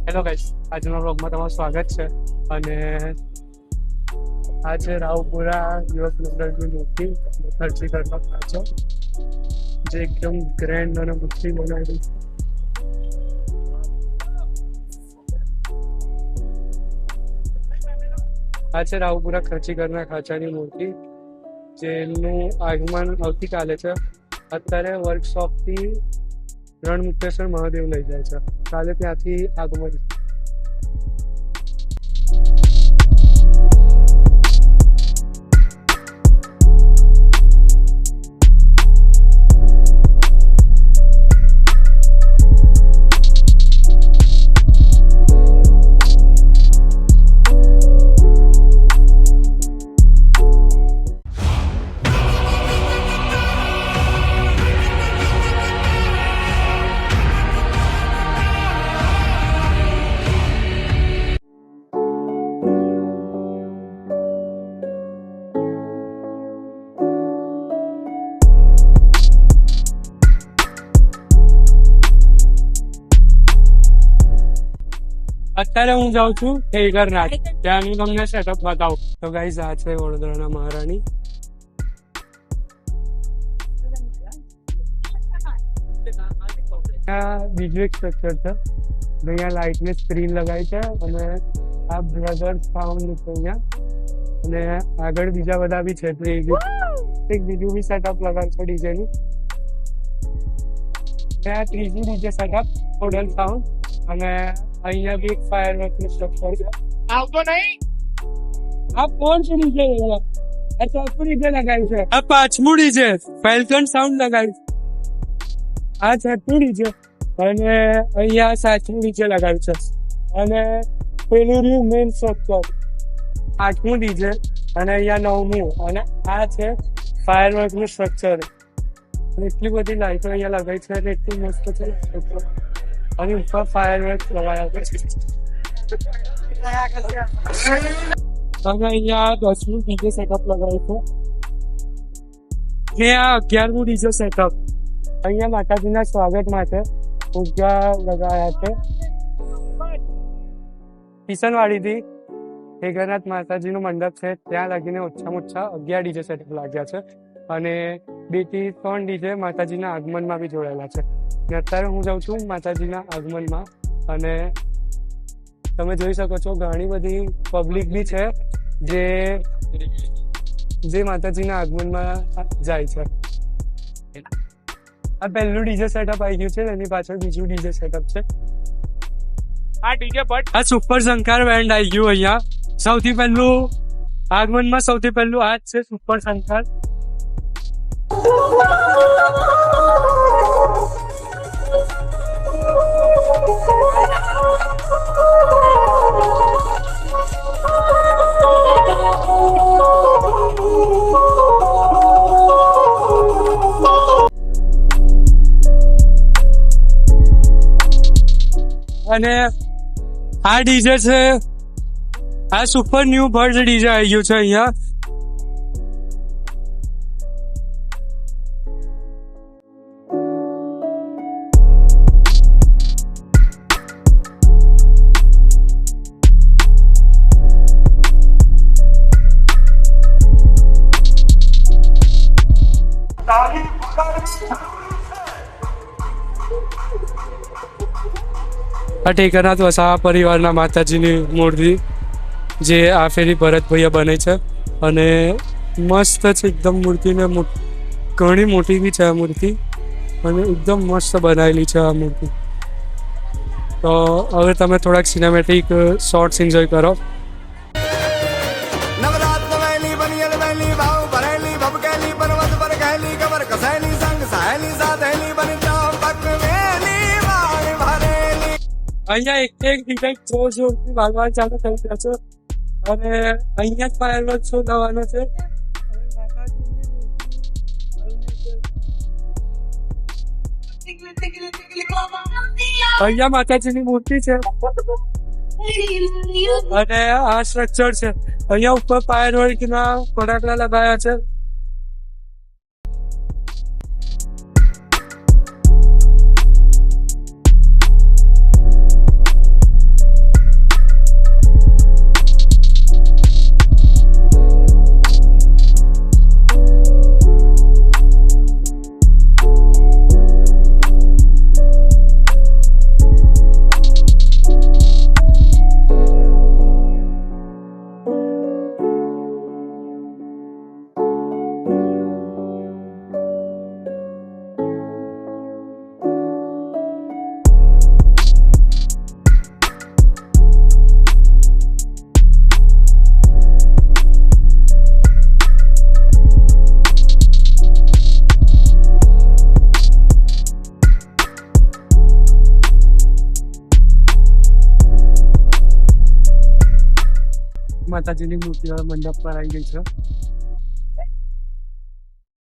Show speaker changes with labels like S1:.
S1: Hello guys, આજના વ્લોગમાં તમારું સ્વાગત છે. અને આ છે રાવપુરા યુવક મંડળની મૂર્તિ ખર્ચી કરવા ખાચો, જે એકદમ ગ્રેન્ડ અને મોટી બનાવેલી છે. આ છે રાવપુરા ખર્ચીકરના ખાચાની મૂર્તિ, જેનું આગમન આવતીકાલે છે. અત્યારે વર્કશોપથી રણમુક્તેશ્વર મહાદેવ લઈ જાય છે. કાલે ત્યાંથી આગમન. અત્યારે હું જાઉં છું ઠેકરનાથ, ત્યાંનું તમને સેટઅપ બતાવું. તો ગાઈઝ, આ છે વડોદરાના મહારાણી. આ બીજું એક સ્ટ્રક્ચર છે. અહીંયા લાઇટની સ્ક્રીન લગાવી છે અને આ બ્રધર્સ ફાઉન્ડ છે અહીંયા. અને આગળ બીજા બધા બી છે. એક બીજું બી સેટઅપ લગાવ્યું છે ડીજેનું. આ ત્રીજું ડીજે સેટઅપ ટોટલ સાઉન્ડ. અને અહીંયા બી એક ફાયરવર્કનું સ્ટ્રક્ચર છે. આવતો નહીં. આ કોણ છે ડીજે? આ ચોથું ડીજે લગાવ્યું છે. આ પાંચમું ડીજે ફેલ્કન સાઉન્ડ લગાવ્યું છે. આ છઠ્ઠું ડીજે અને અહીંયા સાતમું ડીજે લગાવ્યું છે. અને પેલું રહ્યું મેઇન સ્ટ્રક્ચર, આઠમું ડીજે અને અહીંયા નવમું. અને આ છે ફાયરવર્કનું સ્ટ્રક્ચર. એટલી બધી લાઈટો અહીંયા લગાવી છે અને એટલું મસ્ત છે. અને ઉપર ફાયરવર્ક લગાવ્યા છે. અને અહીંયા 10મું ડીજે સેટઅપ લગાવ્યું છે. આ 11મું ડીજે સેટઅપ. અહીંયા માતાજીના સ્વાગત માટે ફુગ્ગા લગાવ્યા છે. કિશનવાડીથી ઠેકરનાથ માતાજીનું મંડપ છે, ત્યાં લાગીને ઓછામાં ઓછા 11 ડીજે સેટઅપ લાગ્યા છે. અને 2 થી 3 ડીજે માતાજીના આગમનમાં બી જોડાયેલા છે. અત્યારે હું જાઉં છું માતાજીના આગમનમાં. અને તમે જોઈ શકો છો ઘણી બધી પબ્લિક બી છે જે માતાજીના આગમનમાં જાય છે. આ પહેલું ડીજે સેટઅપ આવી ગયું છે, એની પાછળ બીજું ડીજે સેટઅપ છે. આ ડીજે બટ આ સુપર શંકર બેન્ડ આવી ગયું અહીંયા. સૌથી પહેલું આગમનમાં સૌથી પહેલું આ જ છે સુપર શંકર. અને આ ડીજે છે, આ સુપર ન્યુ બર્ડ ડીજે આવી ગયું છે અહીંયા. આ ઠેકરનાથ વસાવા પરિવારના માતાજીની મૂર્તિ, જે આ ફેરી ભરતભાઈએ બને છે. અને મસ્ત છે એકદમ મૂર્તિને, ઘણી મોટી બી છે આ મૂર્તિ. અને એકદમ મસ્ત બનાવેલી છે આ મૂર્તિ. તો હવે તમે થોડાક સિનેમેટિક શોર્ટ્સ એન્જોય કરો. અહીંયા એક ડિઝાઇન જોરથી વાગવાનું ચાલુ થઈ જશે. અને અહીંયા જ ફાયરવર્ક શો થવાનો છે. અહીંયા માતાજીની મૂર્તિ છે અને આ સ્ટ્રક્ચર છે. અહીંયા ઉપર ફાયરવર્કના ફટાકડા લગાયા છે. માતાજીની મૂર્તિ મંડપ પર આવી ગઈ છે